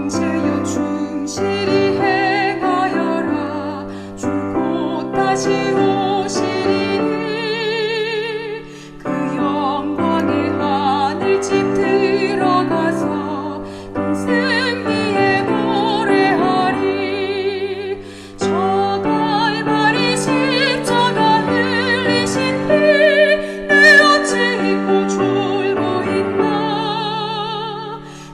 형제여 충실히 행하여라. 주 곧 다시 오시리니 그 영광의 하늘집 들어가서 큰 승리에 노래하리. 저 갈바리 십자가 흘리신 피 내 어찌 잊고 졸고 있나.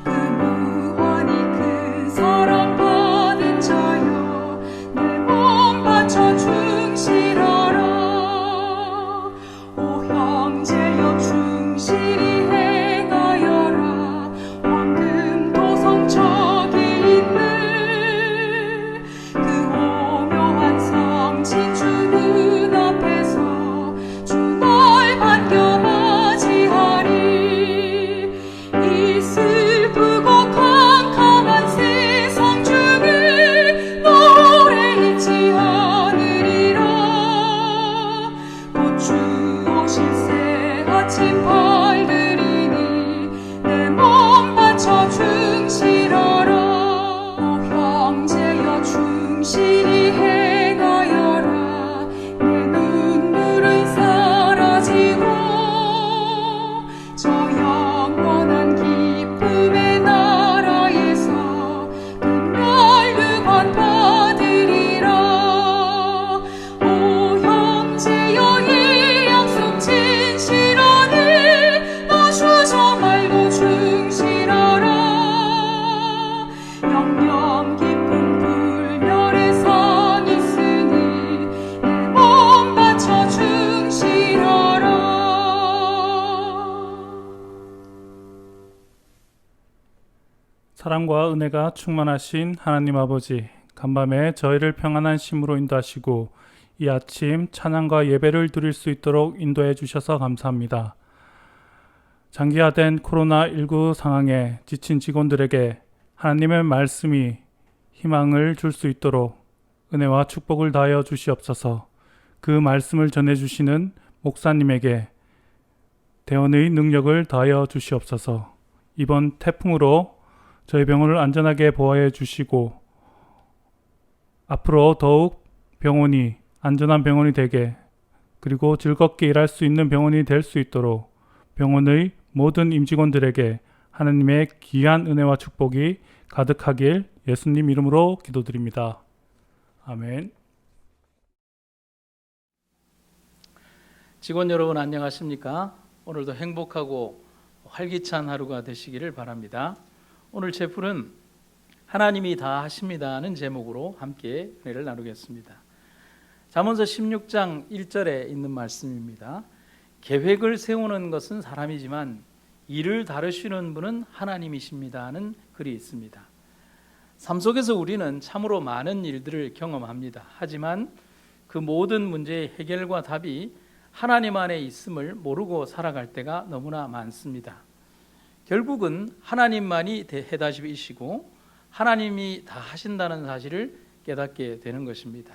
그 무한히 큰 사랑 받은 자여 내 몸 바쳐 충실하라. 오 형제여 충실히 행하여라. 황금 도성 저기 있는 그 오묘한 성진 주 눈앞에서 주 널 반겨맞이하리. 이 슬프고 캄캄한 세상 중에 너 오래 있지 않으리라. 곧 주 오실 새 아침 밝으리니 내 몸 바쳐 충실하라. 오 형제여 충실히 행하여라. 내 눈물은 사라지고 저 영원한 기쁨의 나라에서 금멸류관 받으리라. 오 형제여 이 약속 진실하니 아쉬워서 말고 충실하라. 영영 깊은 불멸의 상 있으니 내 몸 바쳐 충실하라. 사랑과 은혜가 충만하신 하나님 아버지, 간밤에 저희를 평안한 심으로 인도하시고 이 아침 찬양과 예배를 드릴 수 있도록 인도해 주셔서 감사합니다. 장기화된 코로나19 상황에 지친 직원들에게 하나님의 말씀이 희망을 줄 수 있도록 은혜와 축복을 다하여 주시옵소서. 그 말씀을 전해주시는 목사님에게 대언의 능력을 다하여 주시옵소서. 이번 태풍으로 저희 병원을 안전하게 보호해 주시고 앞으로 더욱 병원이 안전한 병원이 되게, 그리고 즐겁게 일할 수 있는 병원이 될 수 있도록 병원의 모든 임직원들에게 하나님의 귀한 은혜와 축복이 가득하길 예수님 이름으로 기도드립니다. 아멘. 직원 여러분 안녕하십니까? 오늘도 행복하고 활기찬 하루가 되시기를 바랍니다. 오늘 제풀은 하나님이 다 하십니다는 제목으로 함께 은혜를 나누겠습니다. 잠언서 16장 1절에 있는 말씀입니다. 계획을 세우는 것은 사람이지만 일을 다루시는 분은 하나님이십니다는 글이 있습니다. 삶 속에서 우리는 참으로 많은 일들을 경험합니다. 하지만 그 모든 문제의 해결과 답이 하나님 안에 있음을 모르고 살아갈 때가 너무나 많습니다. 결국은 하나님만이 해답이시고 하나님이 다 하신다는 사실을 깨닫게 되는 것입니다.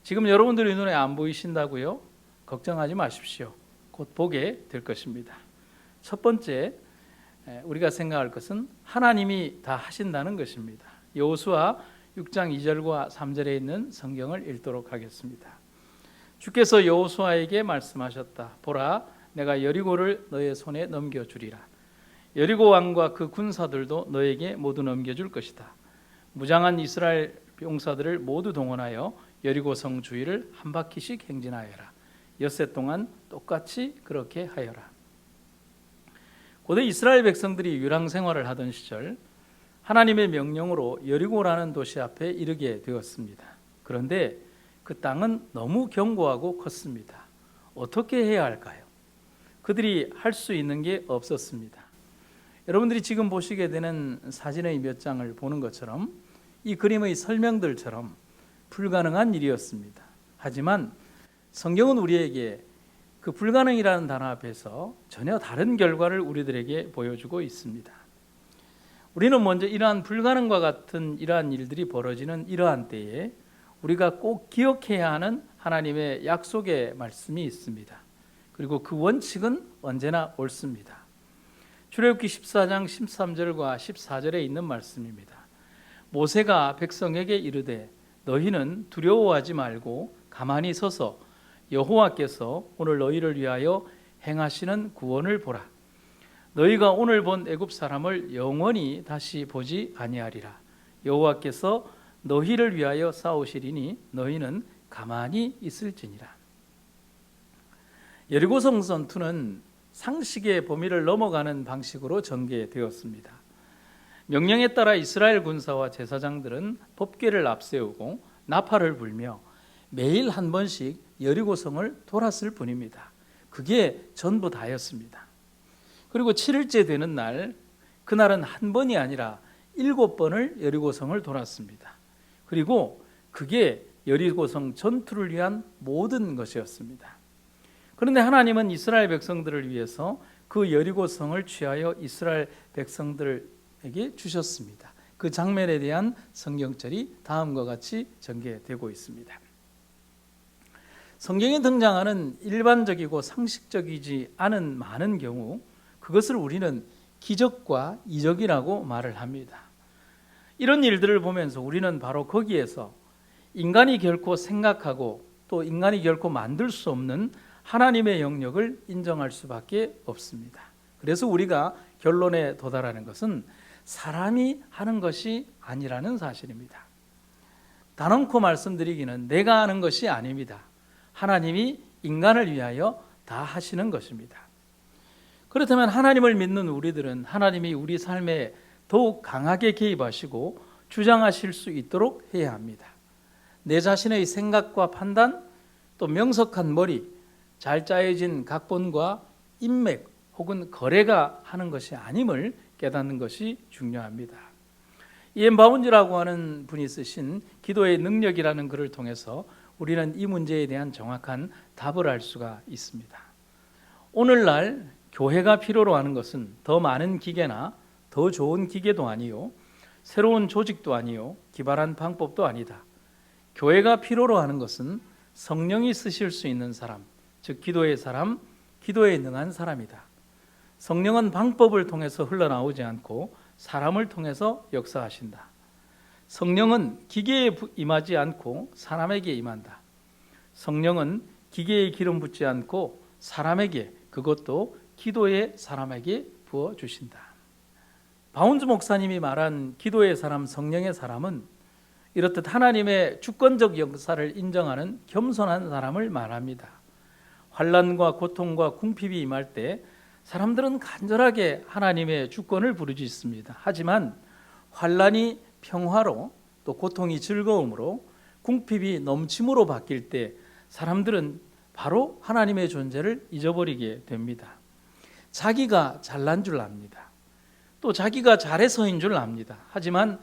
지금 여러분들의 눈에 안 보이신다고요? 걱정하지 마십시오. 곧 보게 될 것입니다. 첫 번째, 우리가 생각할 것은 하나님이 다 하신다는 것입니다. 여호수아 6장 2절과 3절에 있는 성경을 읽도록 하겠습니다. 주께서 여호수아에게 말씀하셨다. 보라, 내가 여리고를 너의 손에 넘겨주리라. 여리고 왕과 그 군사들도 너에게 모두 넘겨줄 것이다. 무장한 이스라엘 용사들을 모두 동원하여 여리고 성 주위를 한 바퀴씩 행진하여라. 엿새 동안 똑같이 그렇게 하여라. 고대 이스라엘 백성들이 유랑 생활을 하던 시절 하나님의 명령으로 여리고라는 도시 앞에 이르게 되었습니다. 그런데 그 땅은 너무 견고하고 컸습니다. 어떻게 해야 할까요? 그들이 할 수 있는 게 없었습니다. 여러분들이 지금 보시게 되는 사진의 몇 장을 보는 것처럼 이 그림의 설명들처럼 불가능한 일이었습니다. 하지만 성경은 우리에게 그 불가능이라는 단어 앞에서 전혀 다른 결과를 우리들에게 보여주고 있습니다. 우리는 먼저 이러한 불가능과 같은 이러한 일들이 벌어지는 이러한 때에 우리가 꼭 기억해야 하는 하나님의 약속의 말씀이 있습니다. 그리고 그 원칙은 언제나 옳습니다. 출애굽기 14장 13절과 14절에 있는 말씀입니다. 모세가 백성에게 이르되 너희는 두려워하지 말고 가만히 서서 여호와께서 오늘 너희를 위하여 행하시는 구원을 보라. 너희가 오늘 본 애굽 사람을 영원히 다시 보지 아니하리라. 여호와께서 너희를 위하여 싸우시리니 너희는 가만히 있을지니라. 여리고성 전투는 상식의 범위를 넘어가는 방식으로 전개되었습니다. 명령에 따라 이스라엘 군사와 제사장들은 법궤를 앞세우고 나팔을 불며 매일 한 번씩 여리고성을 돌았을 뿐입니다. 그게 전부 다였습니다. 그리고 7일째 되는 날, 그날은 한 번이 아니라 7번을 여리고성을 돌았습니다. 그리고 그게 여리고성 전투를 위한 모든 것이었습니다. 그런데 하나님은 이스라엘 백성들을 위해서 그 여리고성을 취하여 이스라엘 백성들에게 주셨습니다. 그 장면에 대한 성경절이 다음과 같이 전개되고 있습니다. 성경에 등장하는 일반적이고 상식적이지 않은 많은 경우 그것을 우리는 기적과 이적이라고 말을 합니다. 이런 일들을 보면서 우리는 바로 거기에서 인간이 결코 생각하고 또 인간이 결코 만들 수 없는 하나님의 영역을 인정할 수밖에 없습니다. 그래서 우리가 결론에 도달하는 것은 사람이 하는 것이 아니라는 사실입니다. 단언코 말씀드리기는 내가 하는 것이 아닙니다. 하나님이 인간을 위하여 다 하시는 것입니다. 그렇다면 하나님을 믿는 우리들은 하나님이 우리 삶에 더욱 강하게 개입하시고 주장하실 수 있도록 해야 합니다. 내 자신의 생각과 판단, 또 명석한 머리, 잘 짜여진 각본과 인맥 혹은 거래가 하는 것이 아님을 깨닫는 것이 중요합니다. 이엔 바운지라고 하는 분이 쓰신 기도의 능력이라는 글을 통해서 우리는 이 문제에 대한 정확한 답을 알 수가 있습니다. 오늘날 교회가 필요로 하는 것은 더 많은 기계나 더 좋은 기계도 아니요, 새로운 조직도 아니요, 기발한 방법도 아니다. 교회가 필요로 하는 것은 성령이 쓰실 수 있는 사람, 즉 기도의 사람, 기도에 능한 사람이다. 성령은 방법을 통해서 흘러나오지 않고 사람을 통해서 역사하신다. 성령은 기계에 임하지 않고 사람에게 임한다. 성령은 기계에 기름 붓지 않고 사람에게, 그것도 기도의 사람에게 부어주신다. 바운즈 목사님이 말한 기도의 사람, 성령의 사람은 이렇듯 하나님의 주권적 역사를 인정하는 겸손한 사람을 말합니다. 환난과 고통과 궁핍이 임할 때 사람들은 간절하게 하나님의 주권을 부르짖습니다. 하지만 환난이 평화로 또 고통이 즐거움으로 궁핍이 넘침으로 바뀔 때 사람들은 바로 하나님의 존재를 잊어버리게 됩니다. 자기가 잘난 줄 압니다. 또 자기가 잘해서인 줄 압니다. 하지만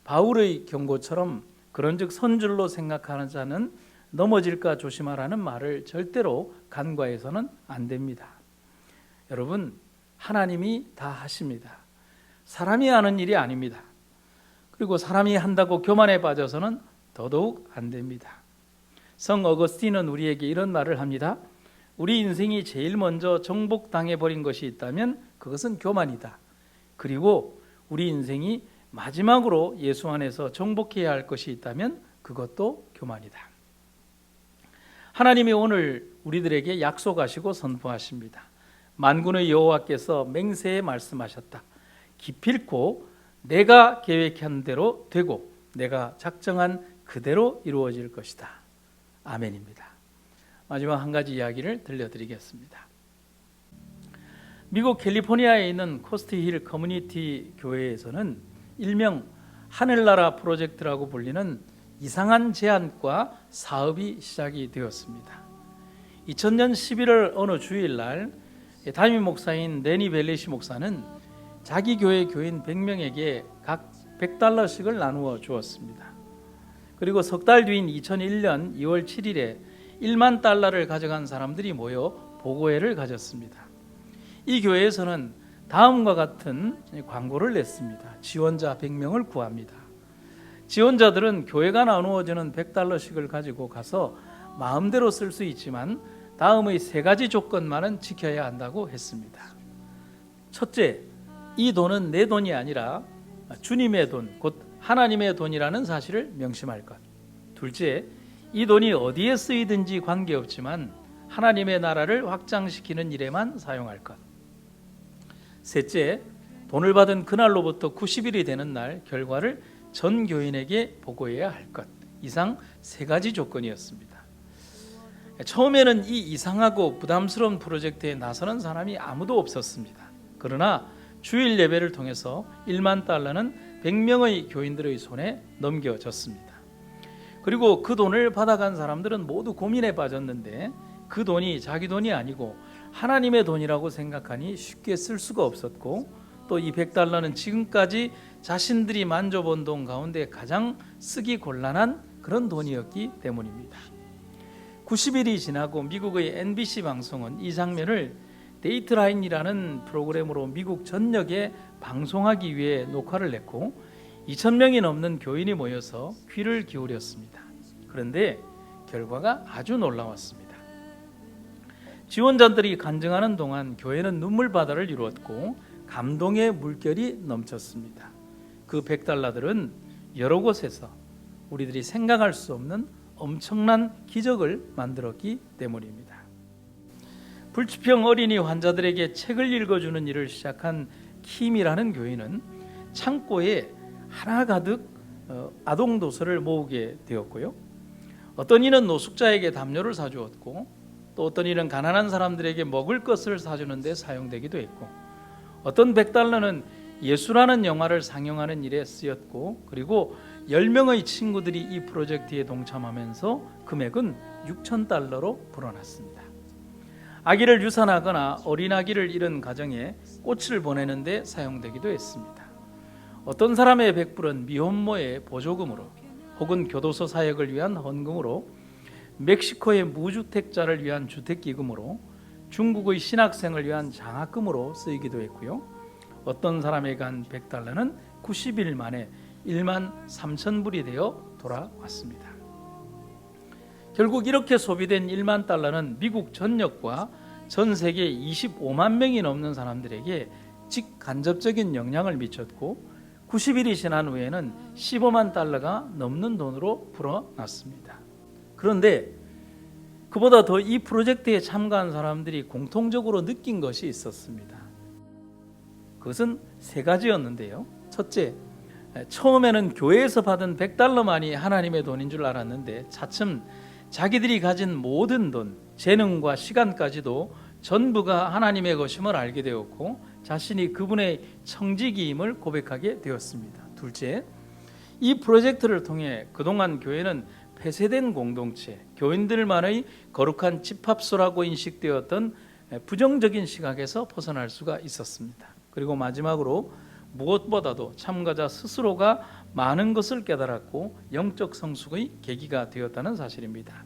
바울의 경고처럼 그런즉 선줄로 생각하는 자는 넘어질까 조심하라는 말을 절대로 간과해서는 안 됩니다. 여러분, 하나님이 다 하십니다. 사람이 하는 일이 아닙니다. 그리고 사람이 한다고 교만에 빠져서는 더더욱 안 됩니다. 성 어거스틴은 우리에게 이런 말을 합니다. 우리 인생이 제일 먼저 정복당해버린 것이 있다면 그것은 교만이다. 그리고 우리 인생이 마지막으로 예수 안에서 정복해야 할 것이 있다면 그것도 교만이다. 하나님이 오늘 우리들에게 약속하시고 선포하십니다. 만군의 여호와께서 맹세에 말씀하셨다. 기필코 내가 계획한 대로 되고 내가 작정한 그대로 이루어질 것이다. 아멘입니다. 마지막 한 가지 이야기를 들려드리겠습니다. 미국 캘리포니아에 있는 코스트힐 커뮤니티 교회에서는 일명 하늘나라 프로젝트라고 불리는 이상한 제안과 사업이 시작이 되었습니다. 2000년 11월 어느 주일날 담임 목사인 레니 벨리시 목사는 자기 교회 교인 100명에게 각 $100씩을 나누어 주었습니다. 그리고 석 달 뒤인 2001년 2월 7일에 $10,000,000를 가져간 사람들이 모여 보고회를 가졌습니다. 이 교회에서는 다음과 같은 광고를 냈습니다. 지원자 100명을 구합니다. 지원자들은 교회가 나누어주는 $100씩을 가지고 가서 마음대로 쓸 수 있지만 다음의 3가지 조건만은 지켜야 한다고 했습니다. 첫째, 이 돈은 내 돈이 아니라 주님의 돈, 곧 하나님의 돈이라는 사실을 명심할 것. 둘째, 이 돈이 어디에 쓰이든지 관계없지만 하나님의 나라를 확장시키는 일에만 사용할 것. 셋째, 돈을 받은 그날로부터 90일이 되는 날 결과를 전 교인에게 보고해야 할 것. 이상 세 가지 조건이었습니다. 처음에는 이 이상하고 부담스러운 프로젝트에 나서는 사람이 아무도 없었습니다. 그러나 주일 예배를 통해서 1만 달러는 100명의 교인들의 손에 넘겨졌습니다. 그리고 그 돈을 받아간 사람들은 모두 고민에 빠졌는데 그 돈이 자기 돈이 아니고 하나님의 돈이라고 생각하니 쉽게 쓸 수가 없었고, 또 이 100달러는 지금까지 자신들이 만져본 돈 가운데 가장 쓰기 곤란한 그런 돈이었기 때문입니다. 90일이 지나고 미국의 NBC 방송은 이 장면을 데이트라인이라는 프로그램으로 미국 전역에 방송하기 위해 녹화를 냈고 2,000명이 넘는 교인이 모여서 귀를 기울였습니다. 그런데 결과가 아주 놀라웠습니다. 지원자들이 간증하는 동안 교회는 눈물바다를 이루었고 감동의 물결이 넘쳤습니다. 그 100달러들은 여러 곳에서 우리들이 생각할 수 없는 엄청난 기적을 만들었기 때문입니다. 불치병 어린이 환자들에게 책을 읽어주는 일을 시작한 킴이라는 교인은 창고에 하나 가득 아동 도서를 모으게 되었고요. 어떤 이는 노숙자에게 담요를 사주었고, 또 어떤 이는 가난한 사람들에게 먹을 것을 사주는 데 사용되기도 했고, 어떤 100달러는 예수라는 영화를 상영하는 일에 쓰였고, 그리고 10명의 친구들이 이 프로젝트에 동참하면서 금액은 6,000달러로 불어났습니다. 아기를 유산하거나 어린아기를 잃은 가정에 꽃을 보내는 데 사용되기도 했습니다. 어떤 사람의 백불은 미혼모의 보조금으로, 혹은 교도소 사역을 위한 헌금으로, 멕시코의 무주택자를 위한 주택기금으로, 중국의 신학생을 위한 장학금으로 쓰이기도 했고요. 어떤 사람에게 한 100달러는 90일 만에 1만 3천 불이 되어 돌아왔습니다. 결국 이렇게 소비된 1만 달러는 미국 전역과 전 세계 25만 명이 넘는 사람들에게 직간접적인 영향을 미쳤고 90일이 지난 후에는 15만 달러가 넘는 돈으로 불어났습니다. 그런데 그보다 더 이 프로젝트에 참가한 사람들이 공통적으로 느낀 것이 있었습니다. 그것은 세 가지였는데요. 첫째, 처음에는 교회에서 받은 100달러만이 하나님의 돈인 줄 알았는데 차츰 자기들이 가진 모든 돈, 재능과 시간까지도 전부가 하나님의 것임을 알게 되었고 자신이 그분의 청지기임을 고백하게 되었습니다. 둘째, 이 프로젝트를 통해 그동안 교회는 폐쇄된 공동체, 교인들만의 거룩한 집합소라고 인식되었던 부정적인 시각에서 벗어날 수가 있었습니다. 그리고 마지막으로 무엇보다도 참가자 스스로가 많은 것을 깨달았고 영적 성숙의 계기가 되었다는 사실입니다.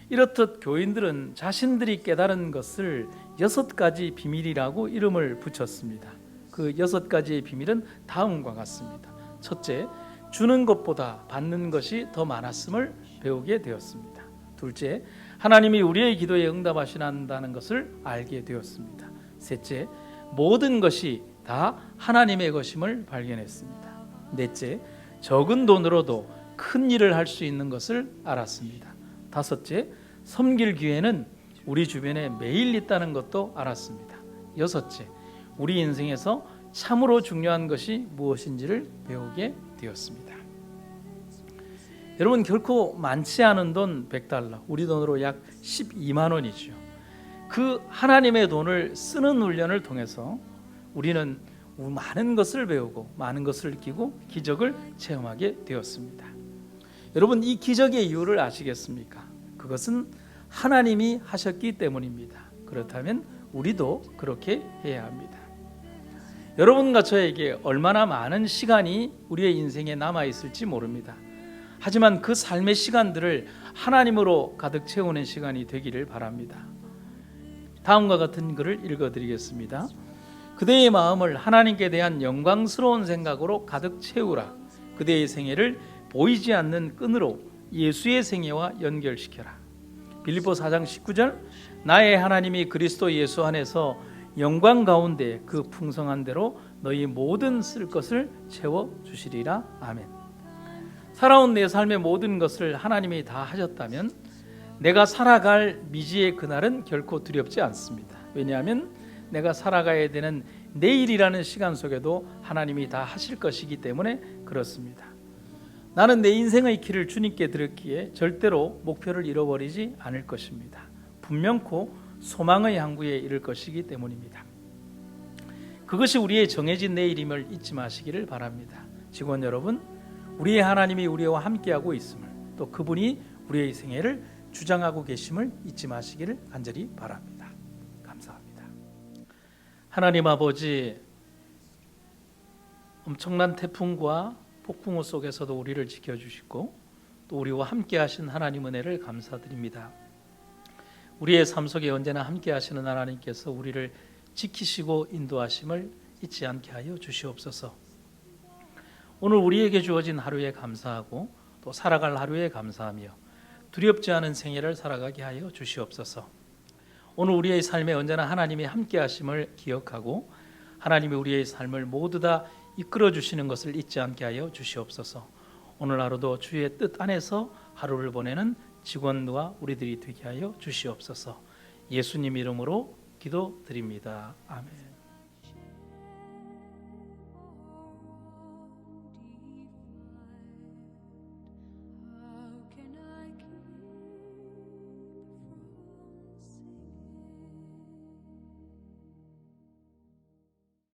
이렇듯 교인들은 자신들이 깨달은 것을 6가지 비밀이라고 이름을 붙였습니다. 그 6가지의 비밀은 다음과 같습니다. 첫째, 주는 것보다 받는 것이 더 많았음을 배우게 되었습니다. 둘째, 하나님이 우리의 기도에 응답하신다는 것을 알게 되었습니다. 셋째, 모든 것이 다 하나님의 것임을 발견했습니다. 넷째, 적은 돈으로도 큰 일을 할 수 있는 것을 알았습니다. 다섯째, 섬길 기회는 우리 주변에 매일 있다는 것도 알았습니다. 여섯째, 우리 인생에서 참으로 중요한 것이 무엇인지를 배우게 되었습니다. 여러분, 결코 많지 않은 돈 100달러, 우리 돈으로 약 12만 원이죠. 그 하나님의 돈을 쓰는 훈련을 통해서 우리는 많은 것을 배우고 많은 것을 느끼고 기적을 체험하게 되었습니다. 여러분, 이 기적의 이유를 아시겠습니까? 그것은 하나님이 하셨기 때문입니다. 그렇다면 우리도 그렇게 해야 합니다. 여러분과 저에게 얼마나 많은 시간이 우리의 인생에 남아있을지 모릅니다. 하지만 그 삶의 시간들을 하나님으로 가득 채우는 시간이 되기를 바랍니다. 다음과 같은 글을 읽어드리겠습니다. 그대의 마음을 하나님께 대한 영광스러운 생각으로 가득 채우라. 그대의 생애를 보이지 않는 끈으로 예수의 생애와 연결시켜라. 빌립보 4장 19절, 나의 하나님이 그리스도 예수 안에서 영광 가운데 그 풍성한 대로 너희 모든 쓸 것을 채워 주시리라. 아멘. 살아온 내 삶의 모든 것을 하나님이 다 하셨다면 내가 살아갈 미지의 그날은 결코 두렵지 않습니다. 왜냐하면 내가 살아가야 되는 내일이라는 시간 속에도 하나님이 다 하실 것이기 때문에 그렇습니다. 나는 내 인생의 길을 주님께 드렸기에 절대로 목표를 잃어버리지 않을 것입니다. 분명코 소망의 항구에 이를 것이기 때문입니다. 그것이 우리의 정해진 내일임을 잊지 마시기를 바랍니다. 직원 여러분, 우리의 하나님이 우리와 함께하고 있음을, 또 그분이 우리의 생애를 주장하고 계심을 잊지 마시기를 간절히 바랍니다. 감사합니다. 하나님 아버지, 엄청난 태풍과 폭풍우 속에서도 우리를 지켜주시고 또 우리와 함께 하신 하나님 은혜를 감사드립니다. 우리의 삶 속에 언제나 함께 하시는 하나님께서 우리를 지키시고 인도하심을 잊지 않게 하여 주시옵소서. 오늘 우리에게 주어진 하루에 감사하고 또 살아갈 하루에 감사하며 두렵지 않은 생애를 살아가게 하여 주시옵소서. 오늘 우리의 삶에 언제나 하나님이 함께 하심을 기억하고 하나님이 우리의 삶을 모두 다 이끌어 주시는 것을 잊지 않게 하여 주시옵소서. 오늘 하루도 주의 뜻 안에서 하루를 보내는 직원과 우리들이 되게 하여 주시옵소서. 예수님 이름으로 기도드립니다. 아멘.